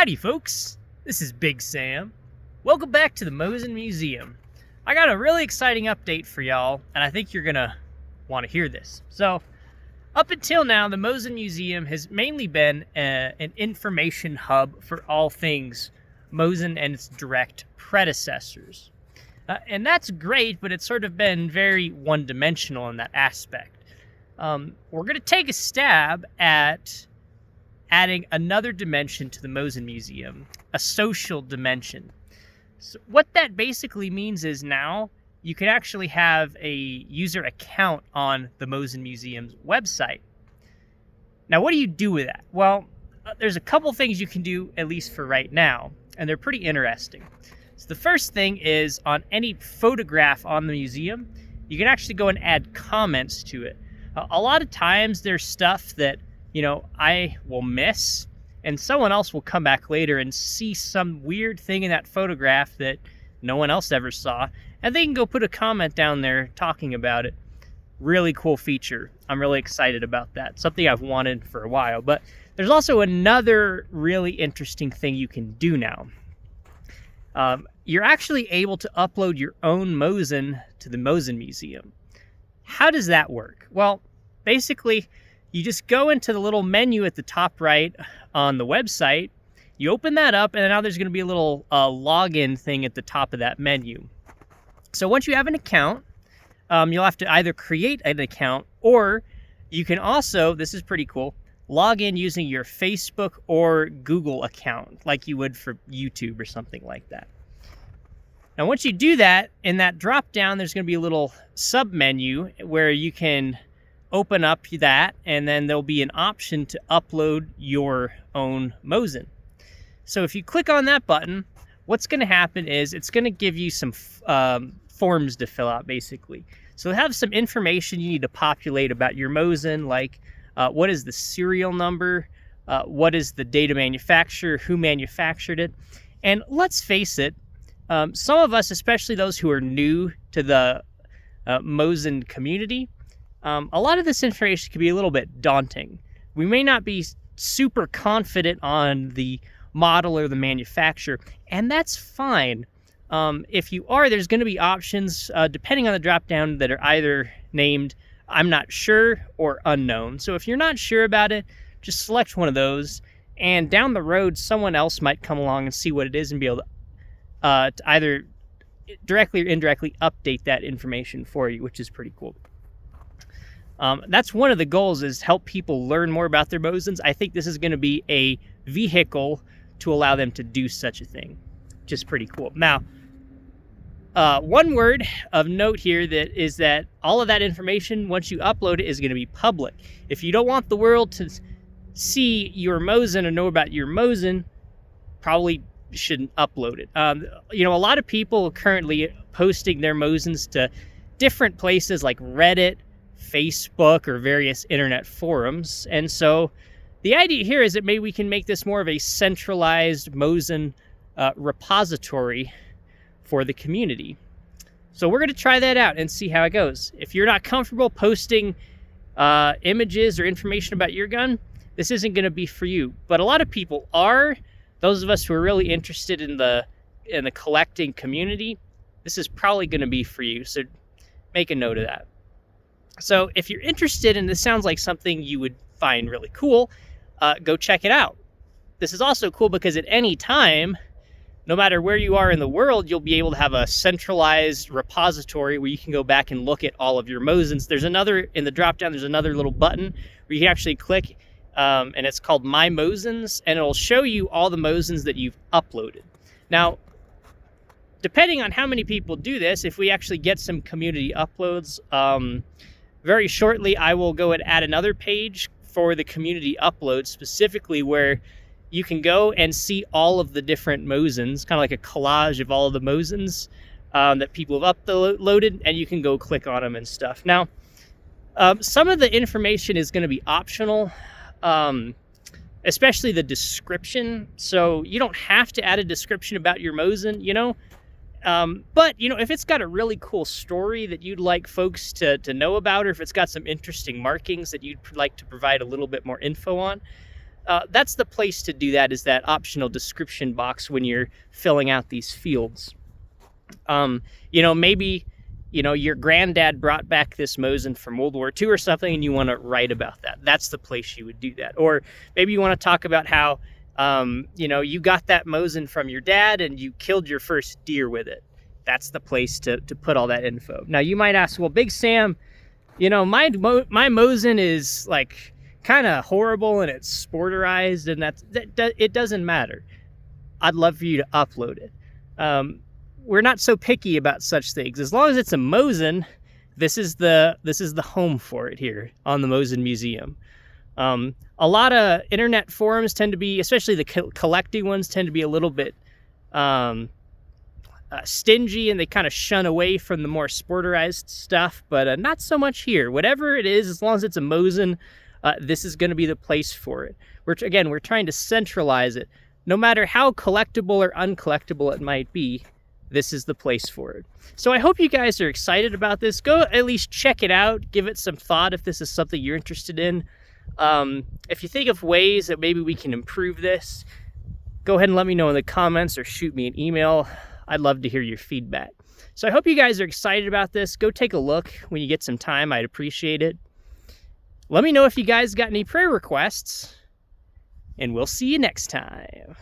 Howdy folks, this is Big Sam. Welcome back to the Mosen Museum. I got a really exciting update for y'all, and I think you're gonna want to hear this. So, up until now, the Mosen Museum has mainly been an information hub for all things Mosen and its direct predecessors. And that's great, but it's sort of been very one-dimensional in that aspect. We're going to take a stab at adding another dimension to the Mosen Museum, a social dimension. So what that basically means is now you can actually have a user account on the Mosen Museum's website. Now, what do you do with that? Well, there's a couple things you can do, at least for right now, and they're pretty interesting. So the first thing is on any photograph on the museum, you can actually go and add comments to it. A lot of times there's stuff that, I will miss, and someone else will come back later and see some weird thing in that photograph that no one else ever saw, and they can go put a comment down there talking about it. Really cool feature. I'm really excited about that. Something I've wanted for a while. But there's also another really interesting thing you can do now. You're actually able to upload your own Mosen to the Mosen Museum. How does that work? Well, basically, you just go into the little menu at the top right on the website, you open that up, and now there's going to be a little login thing at the top of that menu. So once you have an account, you'll have to either create an account, or you can also, this is pretty cool, log in using your Facebook or Google account, like you would for YouTube or something like that. Now, once you do that, in that drop-down, there's going to be a little sub-menu where you can open up that, and then there'll be an option to upload your own Mosen. So if you click on that button, what's going to happen is it's going to give you some forms to fill out, basically. So it'll have some information you need to populate about your Mosen, like what is the serial number, what is the date of manufacture, who manufactured it. And let's face it, some of us, especially those who are new to the Mosen community, a lot of this information can be a little bit daunting. We may not be super confident on the model or the manufacturer, and that's fine. If you are, there's going to be options, depending on the drop-down, that are either named I'm not sure or unknown. So if you're not sure about it, just select one of those, and down the road, someone else might come along and see what it is and be able to either directly or indirectly update that information for you, which is pretty cool. That's one of the goals, is help people learn more about their Mosens. I think this is going to be a vehicle to allow them to do such a thing, which is pretty cool. Now, one word of note here is that all of that information, once you upload it, is going to be public. If you don't want the world to see your Mosen or know about your Mosen, probably shouldn't upload it. A lot of people are currently posting their Mosens to different places like Reddit, Facebook, or various internet forums. And so the idea here is that maybe we can make this more of a centralized Mosen repository for the community. So we're going to try that out and see how it goes. If you're not comfortable posting images or information about your gun, this isn't going to be for you. But a lot of people are. Those of us who are really interested in the collecting community, this is probably going to be for you. So make a note of that. So if you're interested, and this sounds like something you would find really cool, go check it out. This is also cool because at any time, no matter where you are in the world, you'll be able to have a centralized repository where you can go back and look at all of your Mosens. There's another, in the drop-down, there's another little button where you can actually click, and it's called My Mosens, and it'll show you all the Mosens that you've uploaded. Now, depending on how many people do this, if we actually get some community uploads, very shortly, I will go and add another page for the community upload, specifically where you can go and see all of the different Mosens, kind of like a collage of all of the Mosens that people have uploaded, and you can go click on them and stuff. Now, some of the information is going to be optional, especially the description. So you don't have to add a description about your Mosen, but, if it's got a really cool story that you'd like folks to know about, or if it's got some interesting markings that you'd like to provide a little bit more info on, that's the place to do that, is that optional description box when you're filling out these fields. Maybe, your granddad brought back this Mosin from World War II or something, and you want to write about that. That's the place you would do that. Or maybe you want to talk about how, you got that Mosin from your dad and you killed your first deer with it. That's the place to put all that info. Now you might ask, well, Big Sam, my Mosin is like kind of horrible and it's sporterized, and it doesn't matter. I'd love for you to upload it. We're not so picky about such things. As long as it's a Mosin, this is the home for it here on the Mosin Museum. A lot of internet forums tend to be, especially the collecting ones, tend to be a little bit stingy, and they kind of shun away from the more sporterized stuff, but not so much here. Whatever it is, as long as it's a Mosin, this is going to be the place for it. We're trying to centralize it. No matter how collectible or uncollectible it might be, this is the place for it. So I hope you guys are excited about this. Go at least check it out. Give it some thought if this is something you're interested in. If you think of ways that maybe we can improve this, go ahead and let me know in the comments or shoot me an email. I'd love to hear your feedback. So I hope you guys are excited about this. Go take a look when you get some time. I'd appreciate it. Let me know if you guys got any prayer requests, and we'll see you next time.